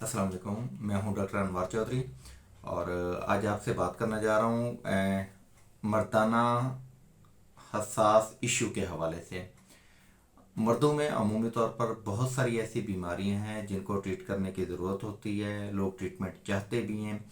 अस्सलाम वालेकुम। मैं हूं डॉक्टर अनवार चौधरी और आज आपसे बात करना जा रहा हूं मर्दाना हसास इशू के हवाले से। मर्दों में अमूमी तौर पर बहुत सारी ऐसी बीमारियां हैं जिनको ट्रीट करने की ज़रूरत होती है। लोग ट्रीटमेंट चाहते भी हैं,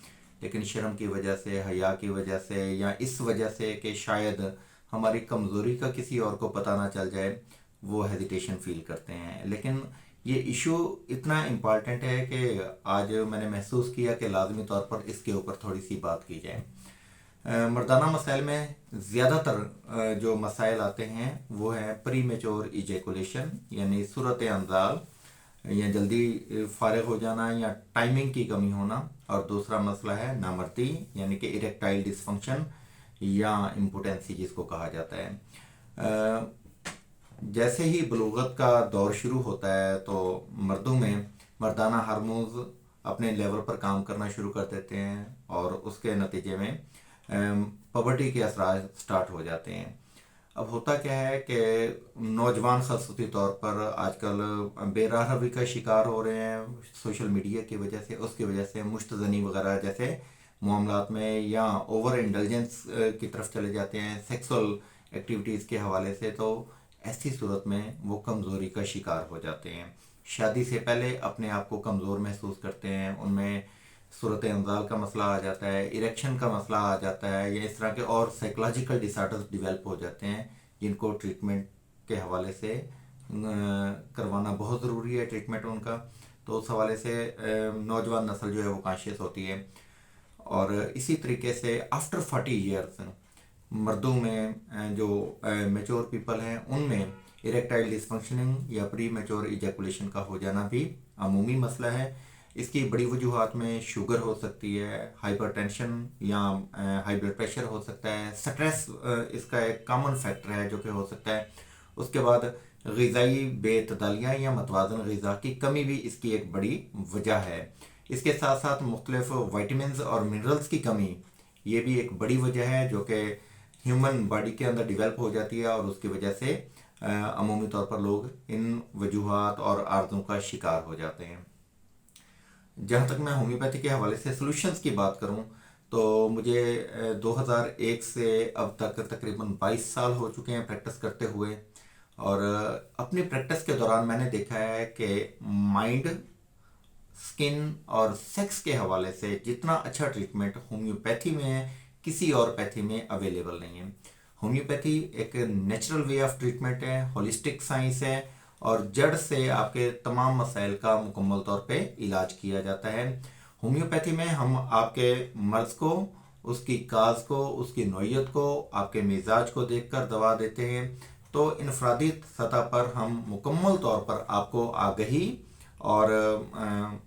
लेकिन शर्म की वजह से, हया की वजह से, या इस वजह से कि शायद हमारी कमज़ोरी का किसी और को पता ना चल जाए, वो हेजिटेशन फील करते हैं। लेकिन ये इशू इतना इम्पॉर्टेंट है कि आज मैंने महसूस किया कि लाजमी तौर पर इसके ऊपर थोड़ी सी बात की जाए। मर्दाना मसाइल में ज़्यादातर जो मसाइल आते हैं वो है प्री मेच्योर इजैकुलेशन, यानी सूरत अंजाल या जल्दी फारिग हो जाना या टाइमिंग की कमी होना। और दूसरा मसला है नामर्दी, यानी कि इरेक्टाइल डिसफंक्शन या इम्पोटेंसी जिसको कहा जाता है। जैसे ही बलूगत का दौर शुरू होता है तो मर्दों में मर्दाना हार्मोन्स अपने लेवल पर काम करना शुरू कर देते हैं और उसके नतीजे में पबर्टी के असरार स्टार्ट हो जाते हैं। अब होता क्या है कि नौजवान ख़ासतौर तौर पर आजकल बेराह रवी का शिकार हो रहे हैं सोशल मीडिया की वजह से। उसकी वजह से मुश्तज़नी वगैरह जैसे मामलात में या ओवर इंडल्जेंस की तरफ चले जाते हैं सेक्सुअल एक्टिविटीज़ के हवाले से। तो ऐसी सूरत में वो कमज़ोरी का शिकार हो जाते हैं। शादी से पहले अपने आप को कमज़ोर महसूस करते हैं। उनमें सूरत अंजाल का मसला आ जाता है, इरेक्शन का मसला आ जाता है, या इस तरह के और साइकोलॉजिकल डिसऑर्डर्स डेवलप हो जाते हैं जिनको ट्रीटमेंट के हवाले से करवाना बहुत ज़रूरी है, ट्रीटमेंट उनका। तो उस हवाले से नौजवान नस्ल जो है वो कॉन्शियस होती है। और इसी तरीके से आफ्टर 40 ईयर्स मर्दों में जो मेच्योर पीपल हैं उनमें इरेक्टाइल डिसफंक्शनिंग या प्री मेच्योर इजैकुलेशन का हो जाना भी अमूमी मसला है। इसकी बड़ी वजूहात में शुगर हो सकती है, हाइपरटेंशन या हाई ब्लड प्रेशर हो सकता है, स्ट्रेस इसका एक कॉमन फैक्टर है जो कि हो सकता है। उसके बाद ग़िज़ाई बेतदालियाँ या मतवाज़न ग़िज़ा की कमी भी इसकी एक बड़ी वजह है। इसके साथ साथ मुख्तलिफ वाइटमिन्स और मिनरल्स की कमी ये भी एक बड़ी वजह है जो कि ह्यूमन बॉडी के अंदर डेवलप हो जाती है और उसकी वजह से अमूमी तौर पर लोग इन वजूहात और आर्ज़ों का शिकार हो जाते हैं। जहाँ तक मैं होम्योपैथी के हवाले से सॉल्यूशंस की बात करूँ तो मुझे 2001 से अब तक तकरीबन 22 साल हो चुके हैं प्रैक्टिस करते हुए। और अपनी प्रैक्टिस के दौरान मैंने देखा है कि माइंड, स्किन और सेक्स के हवाले से जितना अच्छा ट्रीटमेंट होम्योपैथी में है किसी और पैथी में अवेलेबल नहीं है। होम्योपैथी एक नेचुरल वे ऑफ ट्रीटमेंट है, होलिस्टिक साइंस है और जड़ से आपके तमाम मसाइल का मुकम्मल तौर पे इलाज किया जाता है। होम्योपैथी में हम आपके मर्ज़ को, उसकी काज को, उसकी नौइयत को, आपके मिजाज को देखकर दवा देते हैं। तो इनफरादी सतह पर हम मुकम्मल तौर पर आपको आगही और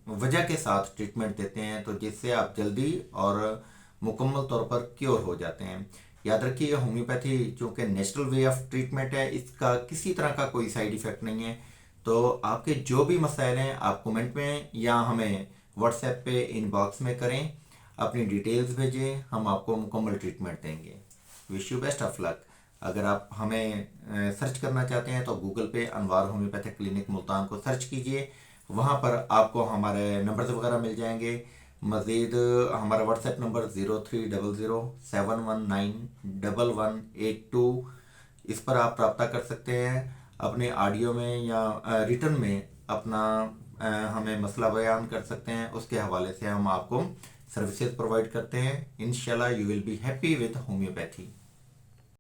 वजह के साथ ट्रीटमेंट देते हैं, तो जिससे आप जल्दी और मुकम्मल तौर पर क्योर हो जाते हैं। याद रखिए होम्योपैथी चूँकि नेचुरल वे ऑफ ट्रीटमेंट है, इसका किसी तरह का कोई साइड इफ़ेक्ट नहीं है। तो आपके जो भी मसाइल हैं आप कमेंट में या हमें व्हाट्सएप पे इनबॉक्स में करें, अपनी डिटेल्स भेजें, हम आपको मुकम्मल ट्रीटमेंट देंगे। Wish you best of luck. अगर आप हमें सर्च करना चाहते हैं तो गूगल पे अनवार होम्योपैथिक क्लिनिक मुल्तान को सर्च कीजिए, वहाँ पर आपको हमारे नंबर्स वगैरह मिल जाएंगे। मज़ीद हमारा व्हाट्सएप नंबर 030071911182, इस पर आप रब्ता कर सकते हैं। अपने ऑडियो में या रिटर्न में अपना हमें मसला बयान कर सकते हैं। उसके हवाले से हम आपको सर्विसेज प्रोवाइड करते हैं। इंशाल्लाह you will be happy with homeopathy.